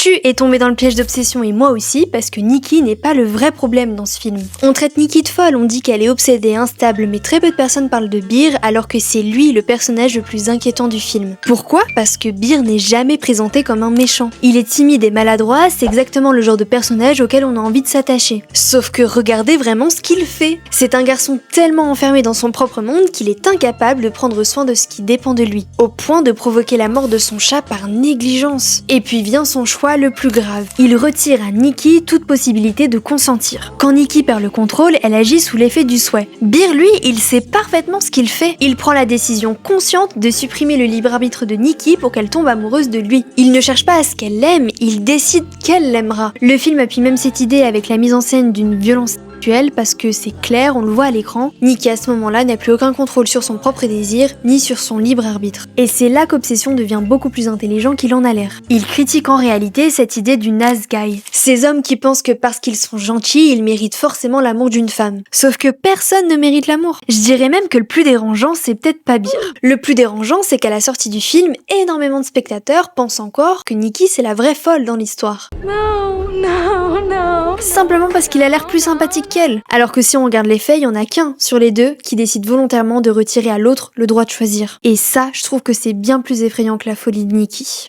Tu es tombé dans le piège d'obsession et moi aussi parce que Nikki n'est pas le vrai problème dans ce film. On traite Nikki de folle, on dit qu'elle est obsédée, instable, mais très peu de personnes parlent de Beer alors que c'est lui le personnage le plus inquiétant du film. Pourquoi? Parce que Beer n'est jamais présenté comme un méchant. Il est timide et maladroit, c'est exactement le genre de personnage auquel on a envie de s'attacher. Sauf que regardez vraiment ce qu'il fait. C'est un garçon tellement enfermé dans son propre monde qu'il est incapable de prendre soin de ce qui dépend de lui, au point de provoquer la mort de son chat par négligence. Et puis vient son choix le plus grave. Il retire à Nikki toute possibilité de consentir. Quand Nikki perd le contrôle, elle agit sous l'effet du souhait. Beer, lui, il sait parfaitement ce qu'il fait. Il prend la décision consciente de supprimer le libre arbitre de Nikki pour qu'elle tombe amoureuse de lui. Il ne cherche pas à ce qu'elle l'aime, il décide qu'elle l'aimera. Le film appuie même cette idée avec la mise en scène d'une violence parce que c'est clair, on le voit à l'écran, Nikki à ce moment-là n'a plus aucun contrôle sur son propre désir, ni sur son libre arbitre. Et c'est là qu'Obsession devient beaucoup plus intelligent qu'il en a l'air. Il critique en réalité cette idée du nice guy. Ces hommes qui pensent que parce qu'ils sont gentils, ils méritent forcément l'amour d'une femme. Sauf que personne ne mérite l'amour. Je dirais même que le plus dérangeant, c'est peut-être pas Beer. Le plus dérangeant, c'est qu'à la sortie du film, énormément de spectateurs pensent encore que Nikki c'est la vraie folle dans l'histoire. Non. Simplement parce qu'il a l'air plus sympathique qu'elle. Alors que si on regarde les faits, il y en a qu'un sur les deux qui décide volontairement de retirer à l'autre le droit de choisir. Et ça, je trouve que c'est bien plus effrayant que la folie de Nikki.